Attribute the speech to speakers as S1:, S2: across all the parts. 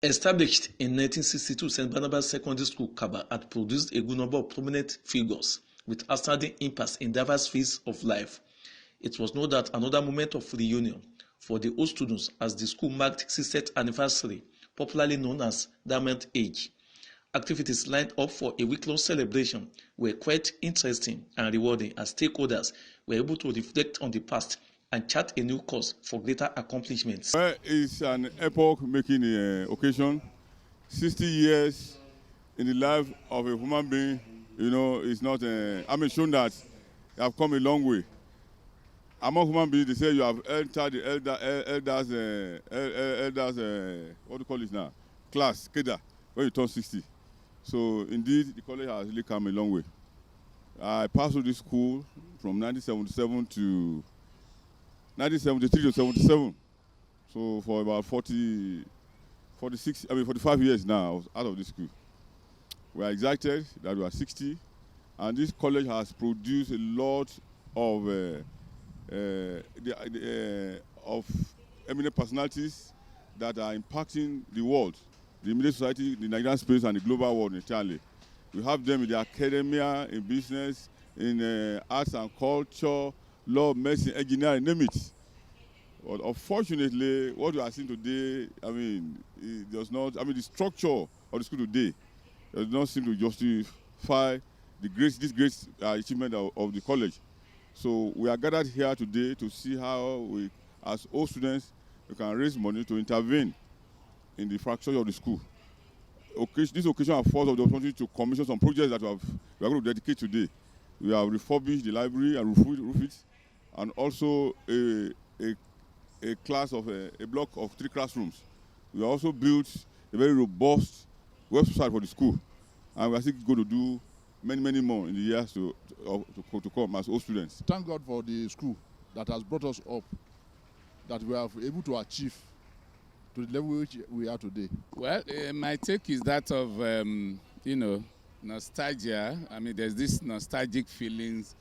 S1: Established in 1962, St. Barnabas Secondary School, Kaba, had produced a good number of prominent figures with outstanding impacts in diverse fields of life. It was no doubt another moment of reunion for the old students as the school marked its 60th anniversary, popularly known as Diamond Age. Activities lined up for a week-long celebration were quite interesting and rewarding as stakeholders were able to reflect on the past and chart a new course for greater accomplishments.
S2: Well, it's an epoch-making occasion. 60 years in the life of a human being, it's not. Shown that you have come a long way. Among human beings, they say you have entered the elders, what do you call it now? Class, Keda, when you turn 60. So, indeed, the college has really come a long way. I passed through this school from 1977 to 1973 to 77. So for about 45 years now, I was out of this school. We are excited that we are 60, and this college has produced a lot of eminent personalities that are impacting the world, the immediate society, the Nigerian space, and the global world entirely. We have them in the academia, in business, in arts and culture, law, medicine, engineering, name it. But unfortunately, what we are seeing today, it does not, the structure of the school today does not seem to justify this great achievement of the college. So we are gathered here today to see how we, as old students, we can raise money to intervene in the infrastructure of the school. This occasion affords us the opportunity to commission some projects that we are going to dedicate today. We have refurbished the library and roof it, and also a block of 3 classrooms. We also built a very robust website for the school, and we are still going to do many more in the years to come as old students.
S3: Thank God for the school that has brought us up, that we are able to achieve to the level which we are today.
S4: Well, my take is that of, nostalgia. There's this nostalgic feelings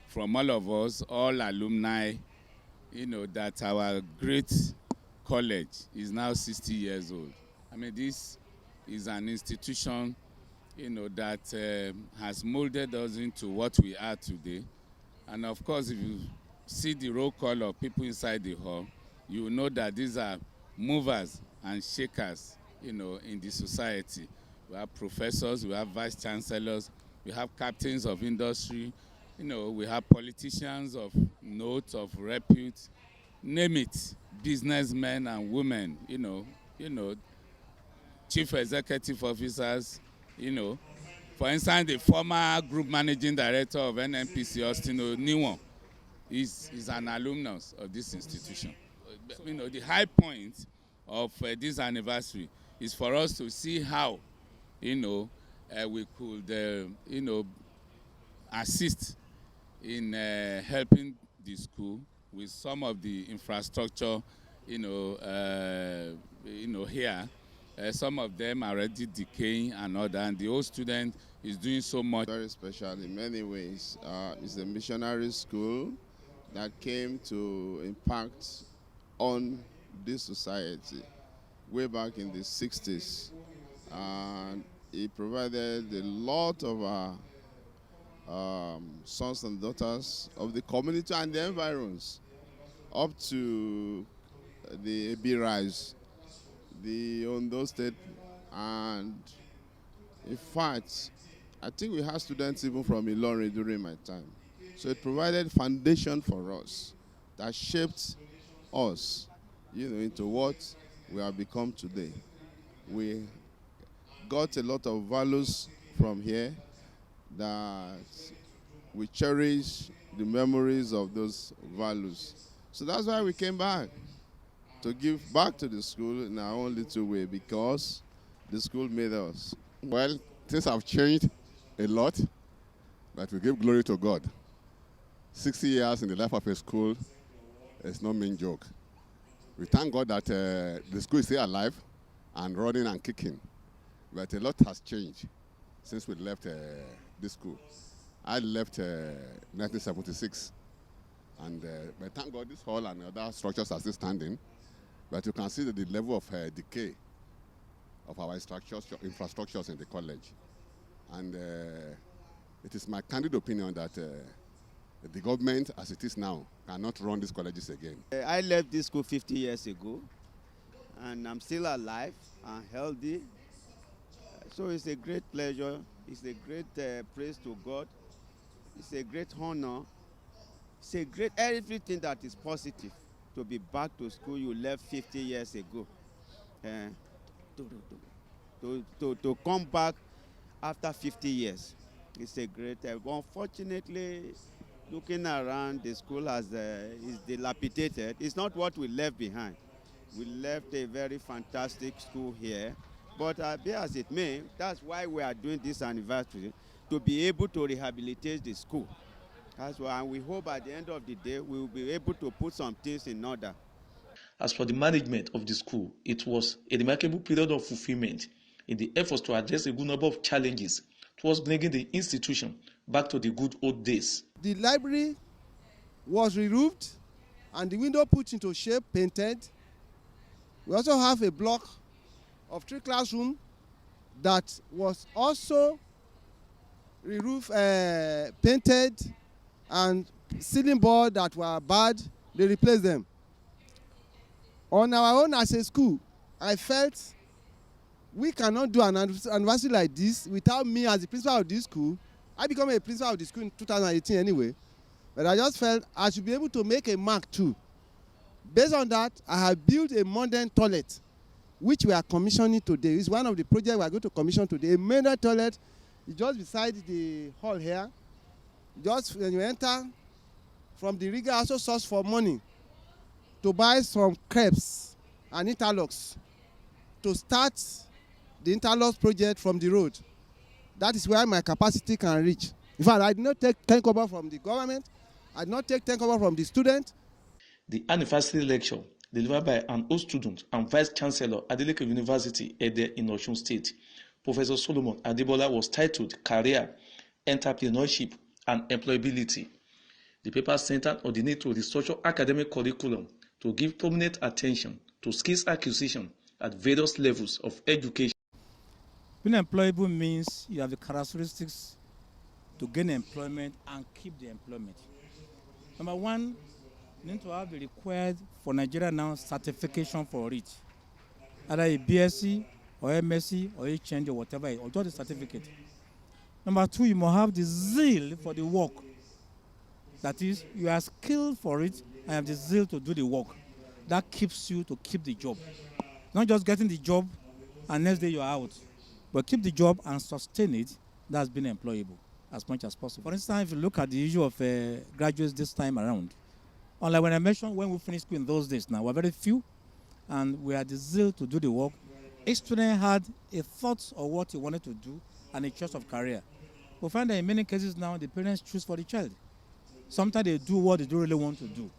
S4: from all of us, all alumni, that our great college is now 60 years old. This is an institution, that has molded us into what we are today. And of course, if you see the roll call of people inside the hall, you will know that these are movers and shakers, in the society. We have professors, we have vice chancellors, we have captains of industry, we have politicians of note, of repute, name it, businessmen and women, chief executive officers, For instance, the former group managing director of NNPC, Austin Niwon, is an alumnus of this institution. The high point of this anniversary is for us to see how, we could, assist in helping the school with some of the infrastructure, here. Some of them are already decaying and other, and the old student is doing so much.
S5: Very special in many ways. It's a missionary school that came to impact on this society way back in the 60s. And it provided a lot of sons and daughters of the community and the environs up to the AB Rise, the Ondo State, and in fact, I think we had students even from Ilorin during my time. So it provided foundation for us that shaped us, into what we have become today. We got a lot of values from here that we cherish the memories of those values. So that's why we came back, to give back to the school in our own little way, because the school made us.
S6: Well, things have changed a lot, but we give glory to God. 60 years in the life of a school is no mean joke. We thank God that the school is still alive and running and kicking, but a lot has changed since we left this school. I left 1976, and but thank God this hall and other structures are still standing. But you can see that the level of decay of our infrastructures in the college. And it is my candid opinion that the government, as it is now, cannot run these colleges again.
S7: I left this school 50 years ago, and I'm still alive and healthy. So it's a great pleasure. It's a great praise to God. It's a great honor. It's a great everything that is positive to be back to school you left 50 years ago. To come back after 50 years. It's a great, unfortunately, looking around, the school is dilapidated. It's not what we left behind. We left a very fantastic school here. But be as it may, that's why we are doing this anniversary, to be able to rehabilitate the school. That's why, and we hope at the end of the day, we will be able to put some things in order.
S1: As for the management of the school, it was a remarkable period of fulfillment in the efforts to address a good number of challenges towards bringing the institution back to the good old days.
S8: The library was re-roofed and the window put into shape, painted. We also have a block of 3 classrooms that was also re-roofed, painted, and ceiling board that were bad, they replaced them. On our own as a school, I felt we cannot do an anniversary like this without me as the principal of this school. I became a principal of the school in 2018 anyway, but I just felt I should be able to make a mark too. Based on that, I have built a modern toilet, which we are commissioning today. It's one of the projects we are going to commission today. A modern toilet is just beside the hall here. Just when you enter from the rigger, also source for money to buy some crepes and interlocks to start the interlocks project from the road. That is where my capacity can reach. In fact, I did not take 10 kobo from the government. I did not take 10 kobo from the student.
S1: The anniversary lecture, delivered by an old student and Vice Chancellor Adeleke University, Ede in Osun State, Professor Solomon Adebola, was titled Career, Entrepreneurship and Employability. The paper centered on the need to restructure academic curriculum to give prominent attention to skills acquisition at various levels of education.
S9: Being employable means you have the characteristics to gain employment and keep the employment. Number one, you need to have the required for Nigeria now certification for it. Either a BSc or MSc or a change or whatever, or just a certificate. Number two, you must have the zeal for the work. That is, you are skilled for it and have the zeal to do the work. That keeps you to keep the job. Not just getting the job and next day you're out, but keep the job and sustain it. That's been employable as much as possible. For instance, if you look at the issue of graduates this time around, unlike when I mentioned when we finished school in those days now, we're very few and we had the zeal to do the work. Each student had a thought of what he wanted to do and a choice of career. We find that in many cases now, the parents choose for the child. Sometimes they do what they don't really want to do.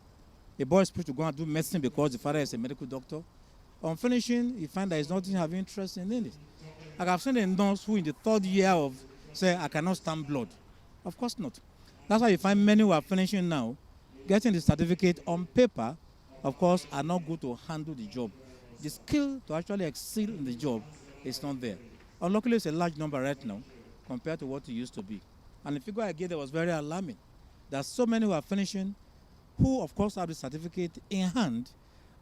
S9: A boy is supposed to go and do medicine because the father is a medical doctor. On finishing, you find that he's not having interest in it. Like I've seen a nurse who in the 3rd year of say, I cannot stand blood. Of course not. That's why you find many who are finishing now, getting the certificate on paper, of course, are not good to handle the job. The skill to actually excel in the job is not there. Unluckily, it's a large number right now compared to what it used to be. And the figure I gave there was very alarming. There are so many who are finishing who, of course, have the certificate in hand,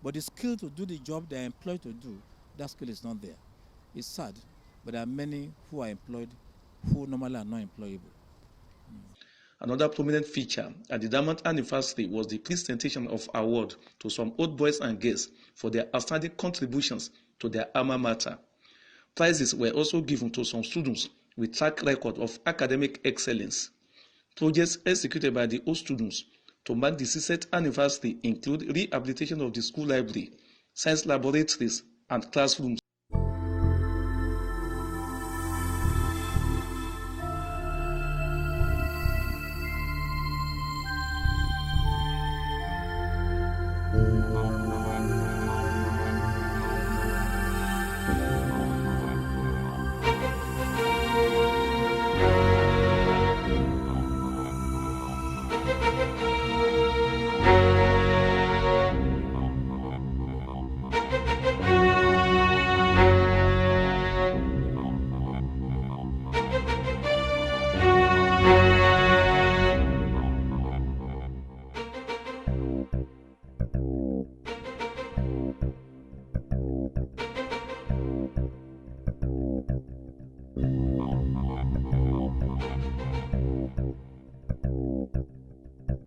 S9: but the skill to do the job they're employed to do, that skill is not there. It's sad, but there are many who are employed who normally are not employable.
S1: Another prominent feature at the Diamond anniversary was the presentation of award to some old boys and girls for their outstanding contributions to their alma mater. Prizes were also given to some students with track record of academic excellence. Projects executed by the old students to mark the 60th anniversary include rehabilitation of the school library, science laboratories, and classrooms.